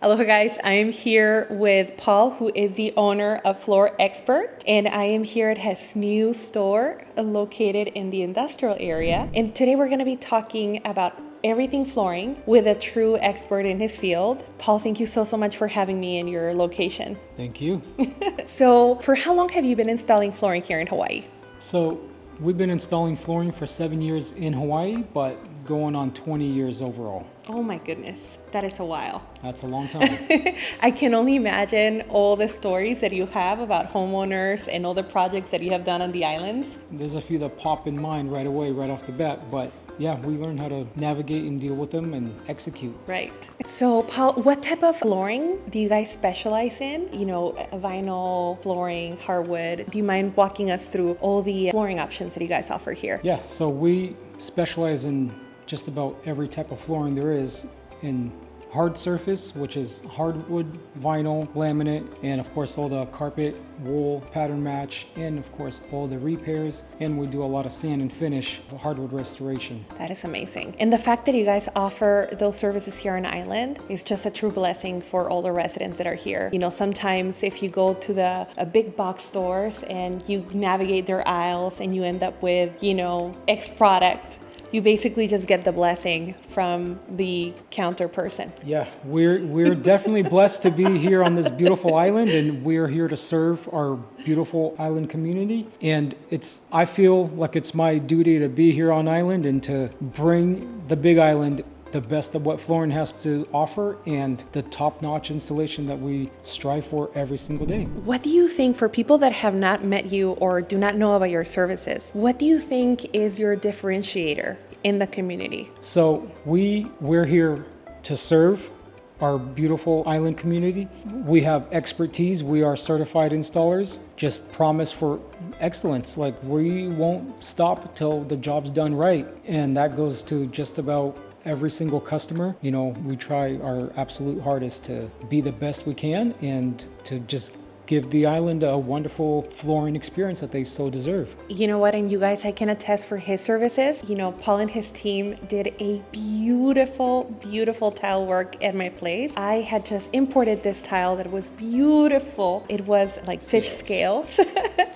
Aloha guys, I am here with Paul, who is the owner of Floor Expert, and I am here at his new store located in the industrial area. And today we're going to be talking about everything flooring with a true expert in his field. Paul, thank you so much for having me in your location. Thank you. So for how long have you been installing flooring here in Hawaii? So we've been installing flooring for 7 years in Hawaii, but going on 20 years overall. Oh my goodness, that is a while. That's a long time. I can only imagine all the stories that you have about homeowners and all the projects that you have done on the islands. There's a few that pop in mind right away, right off the bat, but yeah, we learned how to navigate and deal with them and execute. Right. So Paul, what type of flooring do you guys specialize in? You know, vinyl, flooring, hardwood. Do you mind walking us through all the flooring options that you guys offer here? Yeah, so we specialize in just about every type of flooring there is in hard surface, which is hardwood, vinyl, laminate, and of course all the carpet, wool, pattern match, and of course all the repairs. And we do a lot of sand and finish for hardwood restoration. That is amazing. And the fact that you guys offer those services here on island is just a true blessing for all the residents that are here. You know, sometimes if you go to the big box stores and you navigate their aisles and you end up with, you know, X product, you basically just get the blessing from the counter person. Yeah, we're definitely blessed to be here on this beautiful island, and we're here to serve our beautiful island community. And I feel like it's my duty to be here on island and to bring the big island the best of what flooring has to offer and the top-notch installation that we strive for every single day. What do you think, for people that have not met you or do not know about your services, what do you think is your differentiator in the community? So we're here to serve our beautiful island community. We have expertise. We are certified installers. Just promise for excellence. Like, we won't stop till the job's done right. And that goes to just about every single customer. You know, we try our absolute hardest to be the best we can and to just give the island a wonderful flooring experience that they so deserve. You know what, and you guys, I can attest for his services. You know, Paul and his team did a beautiful, beautiful tile work at my place. I had just imported this tile that was beautiful. It was like fish scales.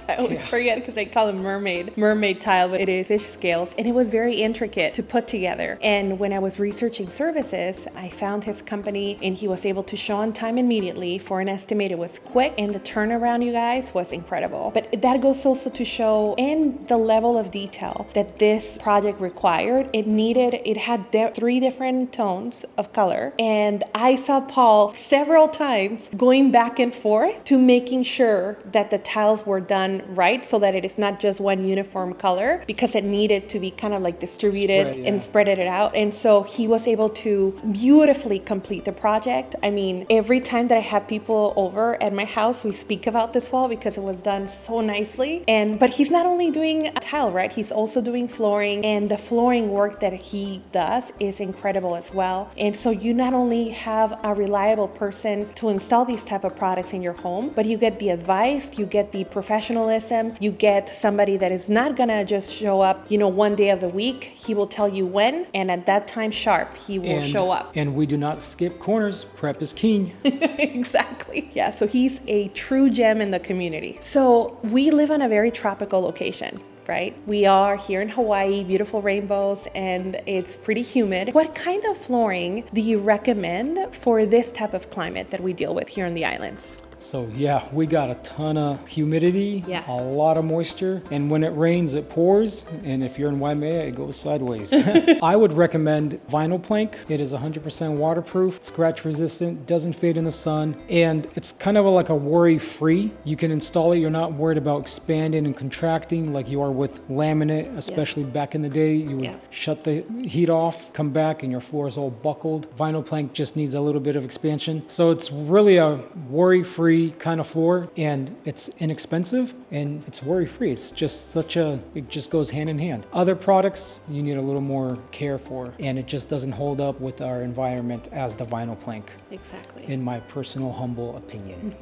I always forget because I call them mermaid tile, but it is fish scales. And it was very intricate to put together. And when I was researching services, I found his company and he was able to show on time immediately for an estimate. It was quick, and the turnaround, you guys, was incredible. But that goes also to show in the level of detail that this project required. It had 3 different tones of color. And I saw Paul several times going back and forth to making sure that the tiles were done right so that it is not just one uniform color, because it needed to be kind of like distributed and spread it out. And so he was able to beautifully complete the project. I mean, every time that I have people over at my house, we speak about this wall because it was done so nicely. But he's not only doing a tile, right? He's also doing flooring, and the flooring work that he does is incredible as well. And so you not only have a reliable person to install these type of products in your home, but you get the advice, you get the professionalism, you get somebody that is not gonna just show up, you know, one day of the week. He will tell you when, and at that time sharp, he will show up. And we do not skip corners. Prep is king. Exactly. Yeah, so he's a true gem in the community. So we live on a very tropical location, right? We are here in Hawaii, beautiful rainbows, and it's pretty humid. What kind of flooring do you recommend for this type of climate that we deal with here on the islands? So yeah, we got a ton of humidity, a lot of moisture, and when it rains, it pours, and if you're in Waimea, it goes sideways. I would recommend vinyl plank. It is 100% waterproof, scratch resistant, doesn't fade in the sun, and it's kind of like a worry-free. You can install it, you're not worried about expanding and contracting like you are with laminate, especially back in the day. You would shut the heat off, come back, and your floor is all buckled. Vinyl plank just needs a little bit of expansion. So it's really a worry-free kind of floor, and it's inexpensive and it's worry-free. It's just it just goes hand in hand. Other products you need a little more care for, and it just doesn't hold up with our environment as the vinyl plank. Exactly. In my personal humble opinion.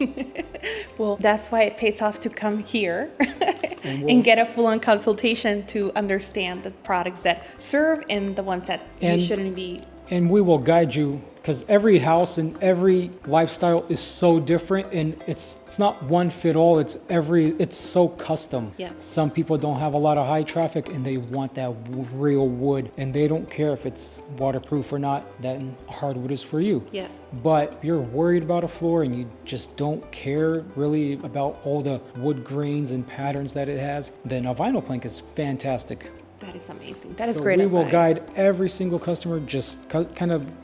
Well, that's why it pays off to come here and get a full-on consultation to understand the products that serve and the ones that you shouldn't be And we will guide you, because every house and every lifestyle is so different, and it's not one fit all. It's so custom. Yeah. Some people don't have a lot of high traffic and they want that real wood, and they don't care if it's waterproof or not. That hardwood is for you. Yeah. But if you're worried about a floor and you just don't care really about all the wood grains and patterns that it has, then a vinyl plank is fantastic. That is amazing. That is So great we advice. will guide every single customer,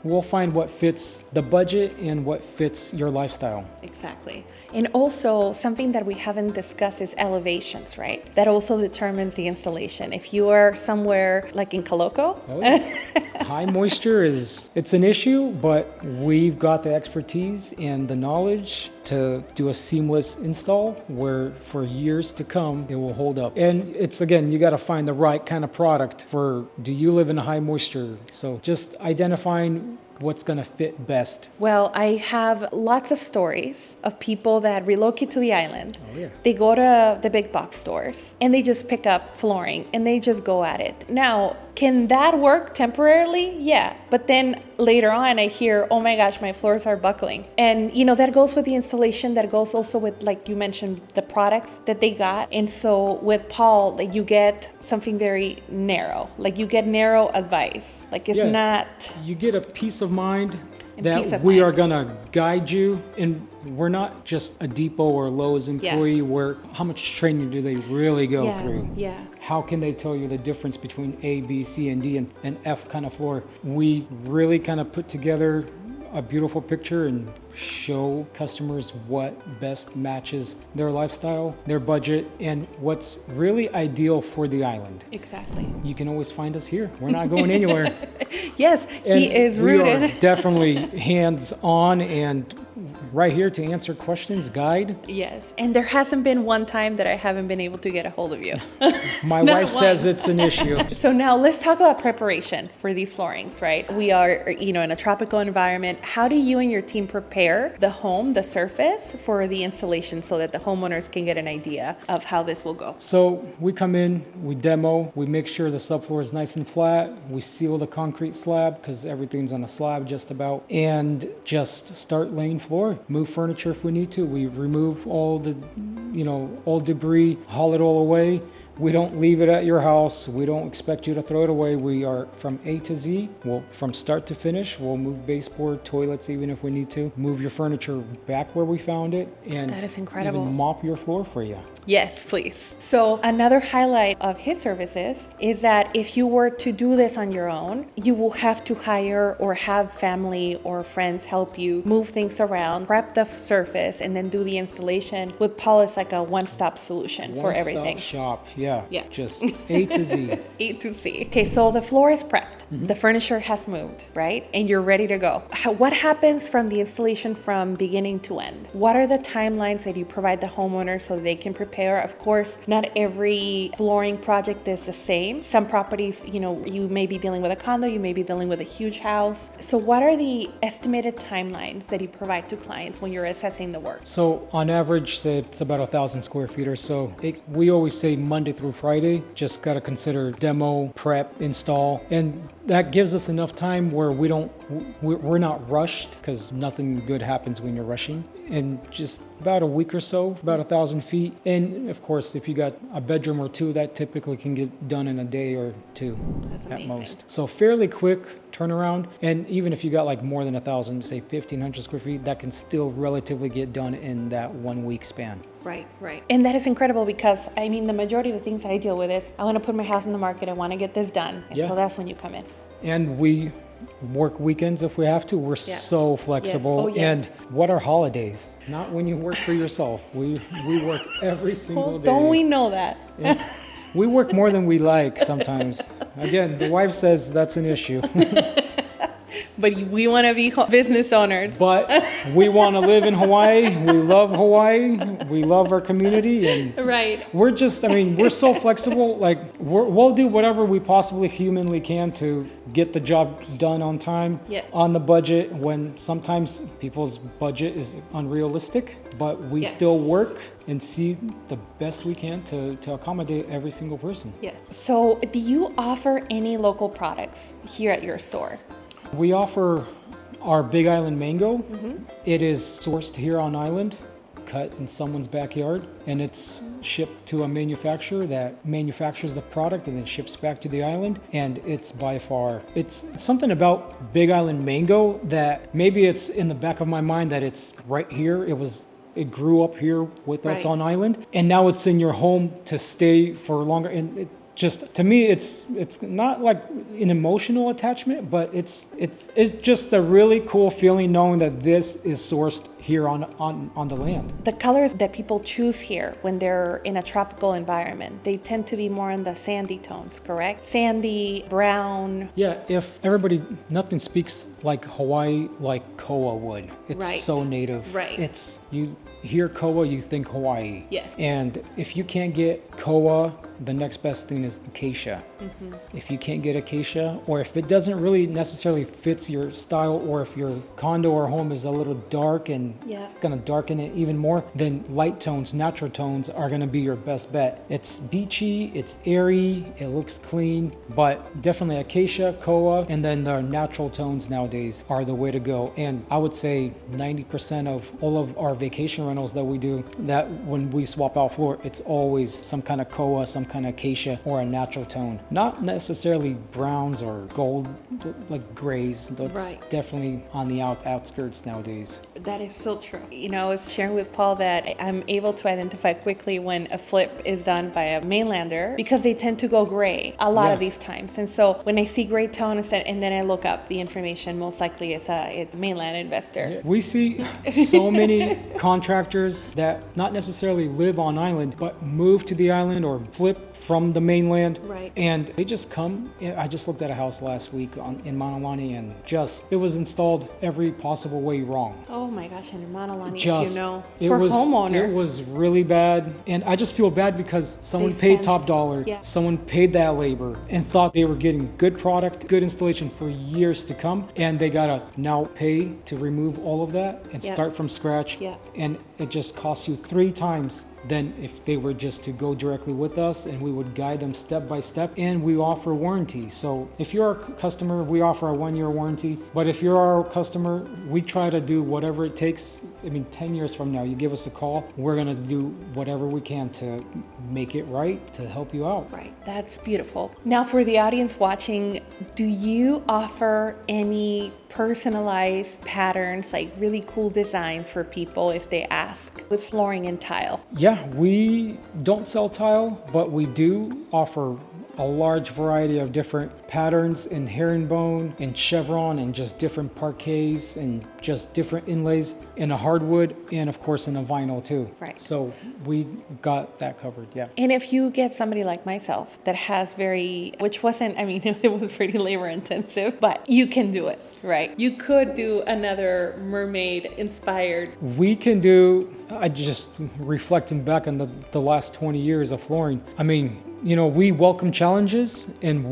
we'll find what fits the budget and what fits your lifestyle. Exactly. And also something that we haven't discussed is elevations, right? That also determines the installation. If you are somewhere like in Coloco, Oh, yeah. High moisture it's an issue, but we've got the expertise and the knowledge to do a seamless install where for years to come it will hold up. And it's, again, you got to find the right kind of product for, do you live in a high moisture? So just identifying what's going to fit best. well, I have lots of stories of people that relocate to the island. Oh, yeah. They go to the big box stores and they just pick up flooring and they just go at it. Now, can that work temporarily? Yeah. But then later on, I hear, oh my gosh, my floors are buckling. And, that goes with the installation. That goes also with, like you mentioned, the products that they got. And so with Paul, like, you get something very narrow. Like, you get narrow advice. Like, it's Yeah. not... You get a peace of mind And that peace of we mind. are going to guide you, and we're not just a Depot or Lowe's employee where how much training do they really go Yeah, through? yeah. How can they tell you the difference between A, B, C, and D, and F kind of floor? We really kind of put together a beautiful picture and show customers what best matches their lifestyle, their budget, and what's really ideal for the island. Exactly. You can always find us here. We're not going anywhere. Yes, he And is we rooted. are definitely hands-on and right here to answer questions, guide. Yes, and there hasn't been one time that I haven't been able to get a hold of you. My Not wife says one. it's an issue. So now let's talk about preparation for these floorings, right? We are, in a tropical environment. How do you and your team prepare the home, the surface, for the installation so that the homeowners can get an idea of how this will go? So we come in, we demo, we make sure the subfloor is nice and flat, we seal the concrete slab because everything's on a slab just about, and just start laying floor. Move furniture if we need to. We remove all the, all debris, haul it all away. We don't leave it at your house. We don't expect you to throw it away. We are from A to Z. From start to finish, we'll move baseboard, toilets, even if we need to. Move your furniture back where we found it, and That is incredible. even mop your floor for you. Yes, please. So another highlight of his services is that if you were to do this on your own, you will have to hire or have family or friends help you move things around, prep the surface, and then do the installation. With Paul, it's like a one-stop solution for everything. One-stop shop, yeah. Yeah. Just A to Z. A to Z. Okay, so the floor is prepped. The furniture has moved, right? And you're ready to go. What happens from the installation from beginning to end? What are the timelines that you provide the homeowner so they can prepare? Of course, not every flooring project is the same. Some properties, you may be dealing with a condo, you may be dealing with a huge house. So what are the estimated timelines that you provide to clients when you're assessing the work? So on average, say it's about 1,000 square feet or so. We always say Monday through Friday. Just got to consider demo, prep, install, and that gives us enough time where we're not rushed, because nothing good happens when you're rushing. And just about a week or so, about 1,000 feet. And of course, if you got a bedroom or two, that typically can get done in a day or two. That's at amazing. most. So fairly quick turnaround. And even if you got like more than 1,000, say 1,500 square feet, that can still relatively get done in that 1 week span. Right. And that is incredible because, the majority of the things I deal with is I want to put my house on the market, I want to get this done. And so that's when you come in. And we work weekends if we have to. We're so flexible. Yes. Oh, yes. And what are holidays? Not when you work for yourself. We work every single day. Don't we know that? Yeah. We work more than we like sometimes. Again, the wife says that's an issue. But we want to be business owners. But we want to live in Hawaii. We love Hawaii. We love our community. And Right. we're just, we're so flexible. Like, we'll do whatever we possibly humanly can to get the job done on time, Yes. on the budget, when sometimes people's budget is unrealistic. But we Yes. still work and see the best we can to accommodate every single person. Yeah. So do you offer any local products here at your store? We offer our Big Island mango. It is sourced here on island, cut in someone's backyard, and it's shipped to a manufacturer that manufactures the product and then ships back to the island. And it's by far, it's something about Big Island mango that maybe it's in the back of my mind that it's right here. It grew up here with us on island, and now it's in your home to stay for longer. And it just, to me, it's not like an emotional attachment, but it's just a really cool feeling knowing that this is sourced here on the land. The colors that people choose here when they're in a tropical environment, they tend to be more in the sandy tones, correct? Sandy, brown. Yeah, nothing speaks like Hawaii like koa would. It's so native. Right. You hear koa, you think Hawaii. Yes. And if you can't get koa, the next best thing is acacia. If you can't get acacia, or if it doesn't really necessarily fits your style, or if your condo or home is a little dark and gonna darken it even more, then light tones, natural tones are gonna be your best bet. It's beachy, it's airy, it looks clean, but definitely acacia, koa, and then the natural tones nowadays are the way to go. And I would say 90% of all of our vacation rentals that we do, that when we swap out floor, it's always some kind of koa, some kind of acacia, or a natural tone. Not necessarily browns or gold, like grays. That's definitely on the outskirts nowadays. That is so true. You know, I was sharing with Paul that I'm able to identify quickly when a flip is done by a mainlander because they tend to go gray a lot of these times. And so when I see gray tone and then I look up the information, most likely it's a mainland investor. We see so many contractors that not necessarily live on island, but move to the island or flip from the mainland. Right. And they just come. I just looked at a house last week in Maunalani, and it was installed every possible way wrong. Oh my gosh, and Maunalani, if you know, homeowner. It was really bad. And I just feel bad because someone paid top dollar, someone paid that labor and thought they were getting good product, good installation for years to come. And they gotta now pay to remove all of that and start from scratch. And it just costs you 3 times than if they were just to go directly with us, and we would guide them step by step, and we offer warranties. So if you're our customer, we offer a 1-year warranty, but if you're our customer, we try to do whatever it takes. I mean, 10 years from now, you give us a call, we're gonna do whatever we can to make it right, to help you out. Right, that's beautiful. Now for the audience watching, do you offer any personalized patterns, like really cool designs for people if they ask with flooring and tile? Yeah, we don't sell tile, but we do offer a large variety of different patterns in herringbone and chevron and just different parquets and just different inlays in a hardwood and of course in a vinyl too. Right. So we got that covered, yeah. And if you get somebody like myself that has which wasn't, I mean, it was pretty labor intensive, but you can do it, right? You could do another mermaid inspired. We can do, I just reflecting back on the last 20 years of flooring. I mean, you know, we welcome challenges, and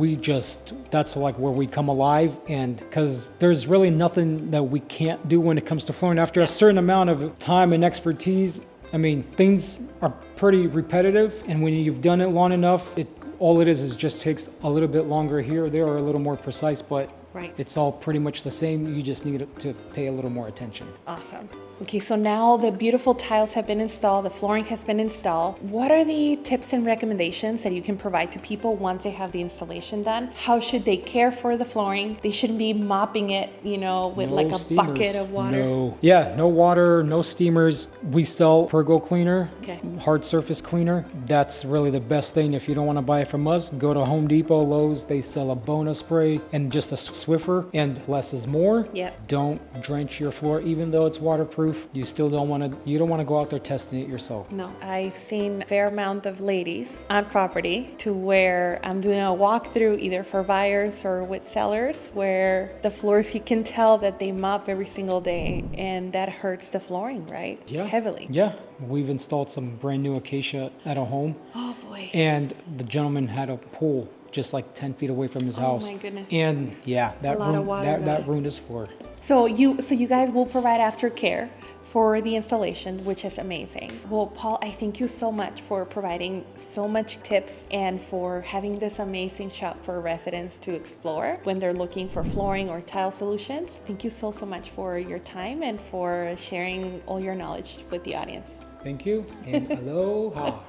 that's like where we come alive, and because there's really nothing that we can't do when it comes to flooring. After a certain amount of time and expertise, I mean, things are pretty repetitive, and when you've done it long enough, all it is just takes a little bit longer here or there, or a little more precise, but it's all pretty much the same. You just need to pay a little more attention. Awesome. Okay, so now the beautiful tiles have been installed, the flooring has been installed. What are the tips and recommendations that you can provide to people once they have the installation done? How should they care for the flooring? They shouldn't be mopping it, with like a bucket of water. No water, no steamers. We sell Pergo cleaner, hard surface cleaner. That's really the best thing. If you don't want to buy it from us, go to Home Depot, Lowe's. They sell a Bona spray and just a Swiffer, and less is more. Don't drench your floor, even though it's waterproof. You still don't want to go out there testing it yourself. No, I've seen a fair amount of ladies on property to where I'm doing a walkthrough either for buyers or with sellers, where the floors, you can tell that they mop every single day, and that hurts the flooring, right? Heavily. Yeah, we've installed some brand new acacia at a home. Oh boy. And the gentleman had a pool just like 10 feet away from his house. Oh my goodness. And that ruined his floor. So you guys will provide aftercare for the installation, which is amazing. Well, Paul, I thank you so much for providing so much tips and for having this amazing shop for residents to explore when they're looking for flooring or tile solutions. Thank you so much for your time and for sharing all your knowledge with the audience. Thank you, and aloha.